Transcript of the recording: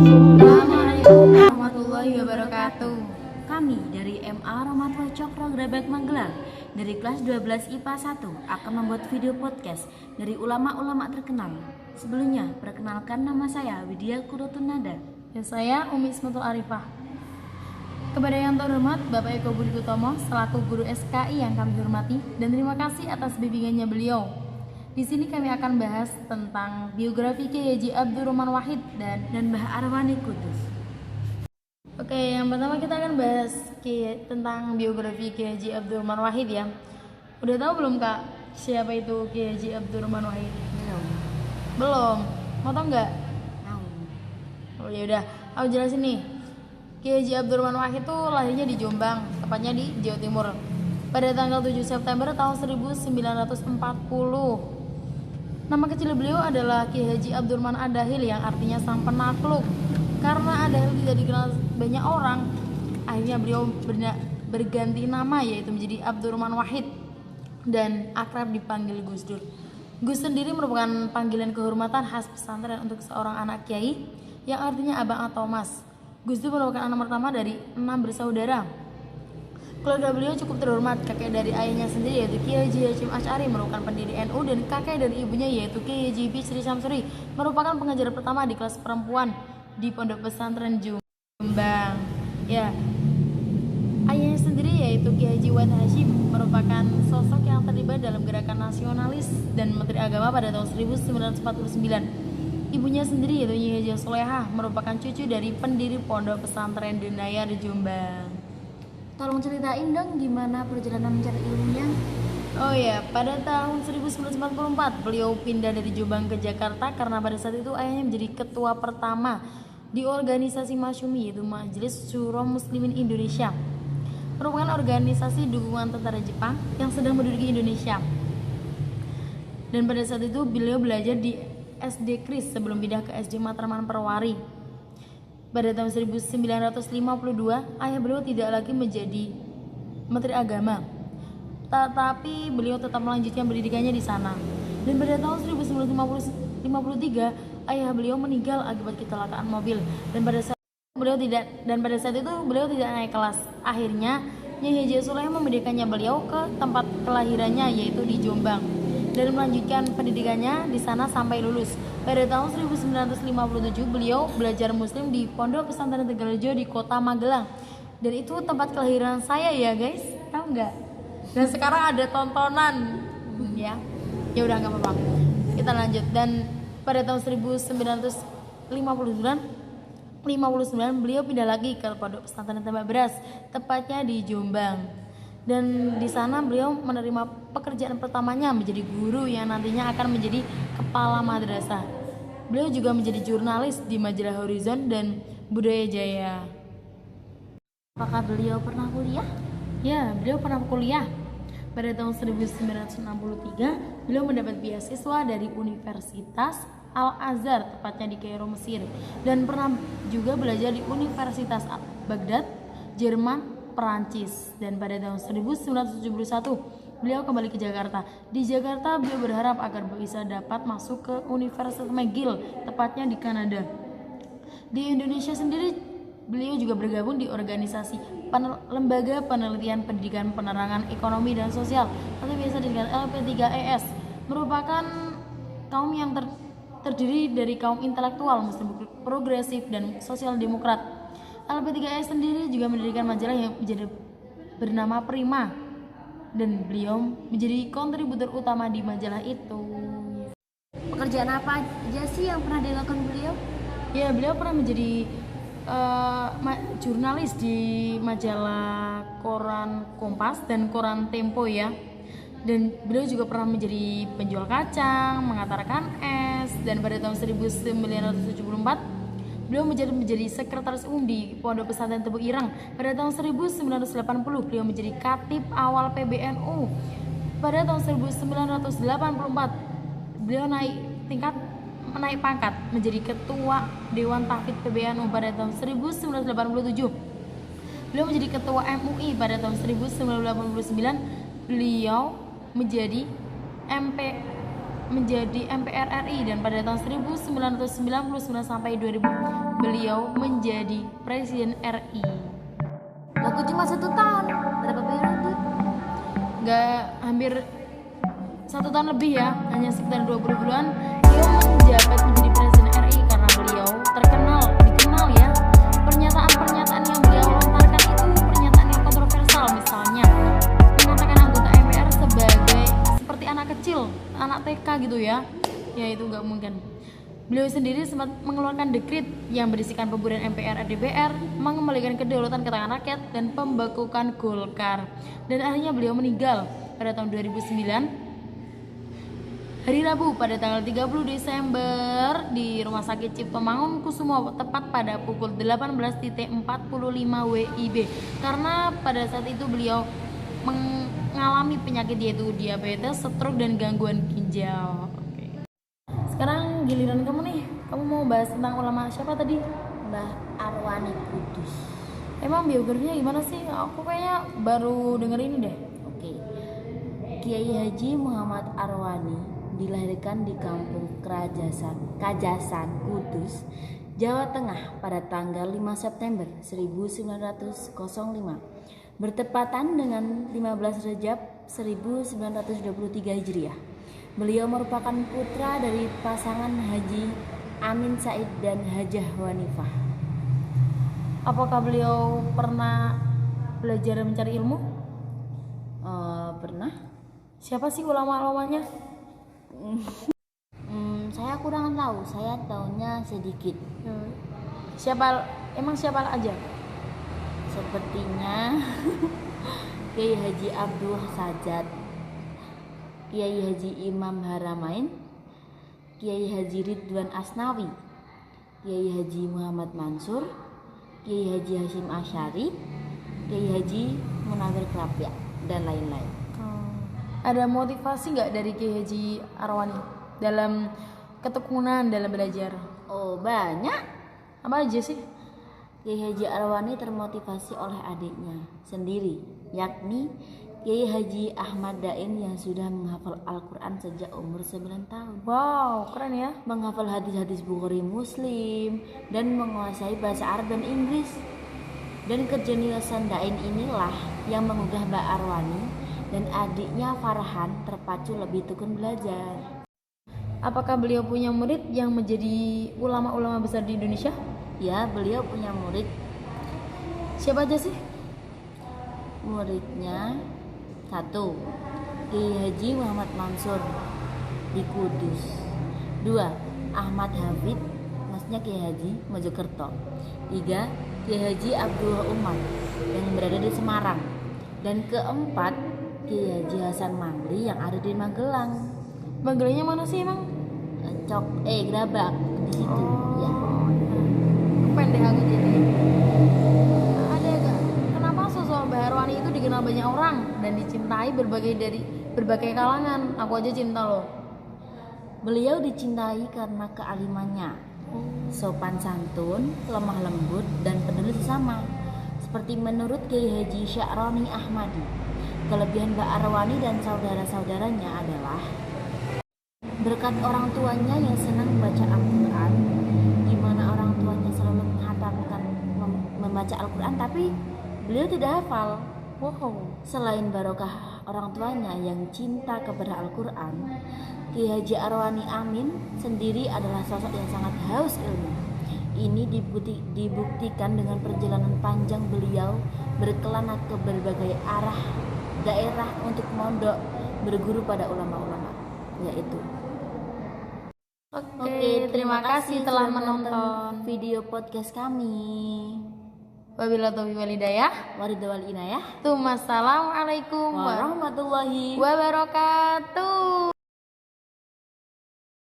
Assalamualaikum warahmatullahi wabarakatuh. Kami dari MA Romatwa Cokro Grabek Magelang dari kelas 12 IPA 1 akan membuat video podcast dari ulama-ulama terkenal. Sebelumnya, perkenalkan nama saya Widya Kurotun Nada. Dan saya Umi Ismatul Arifah. Kepada yang terhormat Bapak Eko Budi Utomo selaku guru SKI yang kami hormati dan terima kasih atas bimbingannya beliau. Di sini kami akan bahas tentang biografi Kiai Haji Abdurrahman Wahid dan Mbah Arwani Kudus. Oke, yang pertama kita akan bahas tentang biografi Kiai Haji Abdurrahman Wahid ya. Udah tahu belum Kak siapa itu Kiai Haji Abdurrahman Wahid? Belum. Mau tau nggak? Oh ya udah, aku jelasin nih. Kiai Haji Abdurrahman Wahid itu lahirnya di Jombang, tepatnya di Jawa Timur. Pada tanggal 7 September tahun 1940. Nama kecil beliau adalah Kiai Haji Abdurrahman Adahil yang artinya sang penakluk. Karena Adahil tidak dikenal banyak orang, akhirnya beliau berganti nama yaitu menjadi Abdurrahman Wahid dan akrab dipanggil Gus Dur. Gus sendiri merupakan panggilan kehormatan khas pesantren untuk seorang anak kiai yang artinya abang atau mas. Gus Dur merupakan anak pertama dari 6 bersaudara. Keluarga beliau cukup terhormat. Kakek dari ayahnya sendiri yaitu Kiai Haji Hasyim Asy'ari merupakan pendiri NU dan kakek dari ibunya yaitu Kiai Haji Bisri Syamsuri merupakan pengajar pertama di kelas perempuan di Pondok Pesantren Jombang. Ya. Ayahnya sendiri yaitu Kiai Haji Wahid Hasyim merupakan sosok yang terlibat dalam gerakan nasionalis dan Menteri Agama pada tahun 1949. Ibunya sendiri yaitu Nyi Haja Solehah merupakan cucu dari pendiri Pondok Pesantren Denaya di Jombang. Tolong ceritain dong gimana perjalanan mencari ilmunya. Oh ya, pada tahun 1944 beliau pindah dari Jombang ke Jakarta karena pada saat itu ayahnya menjadi ketua pertama di organisasi Masyumi yaitu Majelis Syuro Muslimin Indonesia. Merupakan organisasi dukungan tentara Jepang yang sedang menduduki Indonesia. Dan pada saat itu beliau belajar di SD Kris sebelum pindah ke SD Matraman Perwari. Pada tahun 1952, ayah beliau tidak lagi menjadi Menteri Agama, tetapi beliau tetap melanjutkan pendidikannya di sana. Dan pada tahun 1953, ayah beliau meninggal akibat kecelakaan mobil. Dan pada saat itu beliau tidak naik kelas. Akhirnya, Nyai Haji Soleh memindahkannya beliau ke tempat kelahirannya yaitu di Jombang dan melanjutkan pendidikannya di sana sampai lulus. Pada tahun 1957 beliau belajar muslim di Pondok Pesantren Tegalrejo di Kota Magelang. Dan itu tempat kelahiran saya ya guys, tahu nggak? Dan sekarang ada tontonan ya. Ya udah nggak apa-apa. Kita lanjut. Dan pada tahun 1959 beliau pindah lagi ke Pondok Pesantren Tambak Beras, tepatnya di Jombang. Dan di sana beliau menerima pekerjaan pertamanya menjadi guru yang nantinya akan menjadi kepala madrasah. Beliau juga menjadi jurnalis di majalah Horizon dan Budaya Jaya. Apakah beliau pernah kuliah? Ya, beliau pernah kuliah. Pada tahun 1963, beliau mendapat beasiswa dari Universitas Al-Azhar, tepatnya di Kairo, Mesir. Dan pernah juga belajar di Universitas Baghdad, Jerman, Perancis. Dan pada tahun 1971 beliau kembali ke Jakarta. Di Jakarta beliau berharap agar bisa dapat masuk ke Universitas McGill, tepatnya di Kanada. Di Indonesia sendiri beliau juga bergabung di organisasi Lembaga Penelitian Pendidikan Penerangan Ekonomi dan Sosial atau biasa disingkat LP3ES, merupakan kaum yang terdiri dari kaum intelektual Muslim progresif dan sosial demokrat. LP3ES sendiri juga mendirikan majalah yang bernama Prima dan beliau menjadi kontributor utama di majalah itu. Pekerjaan apa aja sih yang pernah dilakukan beliau? Ya, beliau pernah menjadi jurnalis di majalah koran Kompas dan koran Tempo ya. Dan beliau juga pernah menjadi penjual kacang, mengantarkan es. Dan pada tahun 1974 beliau menjadi sekretaris umum di Pondok Pesantren Tebu Ireng. Pada tahun 1980 beliau menjadi katib awal PBNU. Pada tahun 1984 beliau naik pangkat menjadi ketua Dewan Tahfidz PBNU. Pada tahun 1987 beliau menjadi ketua MUI. Pada tahun 1989 beliau menjadi menjadi MPR RI, dan pada tahun 1999 sampai 2000 beliau menjadi Presiden RI. Aku cuma 1 tahun, berapa periode? Nggak, hampir 1 tahun lebih ya, hanya sekitar 20 bulan beliau menjabat menjadi Presiden RI karena beliau dikenal ya. Pernyataan-pernyataan yang beliau lontarkan itu pernyataan yang kontroversial, misalnya mengatakan anggota MPR seperti anak kecil, anak TK gitu ya. Ya itu nggak mungkin. Beliau sendiri sempat mengeluarkan dekrit yang berisikan pembubaran MPR dan DPR, mengembalikan kedaulatan ke tangan rakyat, dan pembekukan Golkar. Dan akhirnya beliau meninggal pada tahun 2009 hari Rabu pada tanggal 30 Desember di Rumah Sakit Cipto Mangunkusumo tepat pada pukul 18.45 WIB, karena pada saat itu beliau mengalami penyakit yaitu diabetes, stroke, dan gangguan ginjal. Oke. Sekarang giliran kamu nih, kamu mau bahas tentang ulama siapa tadi? Mbah Arwani Kudus. Emang biografinya gimana sih? Aku kayaknya baru denger ini deh. Oke. Kiai Haji Muhammad Arwani dilahirkan di kampung Kajasan, Kudus, Jawa Tengah pada tanggal 5 September 1905 bertepatan dengan 15 Rejab 1923 Hijriah. Beliau merupakan putra dari pasangan Haji Amin Said dan Hajah Wanifah. Apakah beliau pernah belajar mencari ilmu? Pernah. Siapa sih ulama-ulamanya? Saya kurang tahu, saya tahunya sedikit. Siapa aja? Sepertinya Kiai Haji Abdul Sajat, Kiai Haji Imam Haramain, Kiai Haji Ridwan Asnawi, Kiai Haji Muhammad Mansur, Kiai Haji Hashim Asyari, Kiai Haji Munawir Krapia, dan lain-lain. Ada motivasi nggak dari Kiai Haji Arwani dalam ketekunan dalam belajar? Oh, banyak. Apa aja sih? Kiai Haji Arwani termotivasi oleh adiknya sendiri, yakni Kiai Haji Ahmad Dain yang sudah menghafal Al-Quran sejak umur 9 tahun. Wow, keren ya. Menghafal hadis-hadis Bukhari Muslim dan menguasai bahasa Arab dan Inggris. Dan kejeniusan Dain inilah yang mengugah Mbak Arwani dan adiknya Farhan terpacu lebih tekun belajar. Apakah beliau punya murid yang menjadi ulama-ulama besar di Indonesia? Ya, beliau punya murid. Siapa aja sih? Muridnya 1. Kiai Haji Muhammad Mansur di Kudus. 2. Ahmad Hafid, maksudnya Kiai Haji Mojokerto. 3. Kiai Haji Abdul Umar yang berada di Semarang. Dan 4. Kiai Haji Hasan Mangli yang ada di Magelang. Magelangnya mana sih emang? Gerabak di situ. Ya. Pendek aku jadi. Ada gak? Kenapa sosok Mbah Arwani itu dikenal banyak orang dan dicintai berbagai kalangan? Aku aja cinta loh. Beliau dicintai karena kealimannya, sopan santun, lemah lembut, dan peduli sesama. Seperti menurut Kiai Haji Sya'roni Ahmadi, kelebihan Mbak Arwani dan saudara-saudaranya adalah berkat orang tuanya yang senang membaca Al-Quran, di mana orang tuanya selalu menghantarkan membaca Al-Quran, tapi beliau tidak hafal. Wow. Selain barokah orang tuanya yang cinta kepada Al-Quran, Kiai Haji Arwani Amin sendiri adalah sosok yang sangat haus ilmu. Ini dibuktikan dengan perjalanan panjang beliau berkelana ke berbagai arah daerah untuk mondok berguru pada ulama-ulama, yaitu. Oke, terima kasih telah menonton video podcast kami. Wabillahi taufiq wal hidayah. Waridul inayah. Assalamualaikum warahmatullahi wabarakatuh.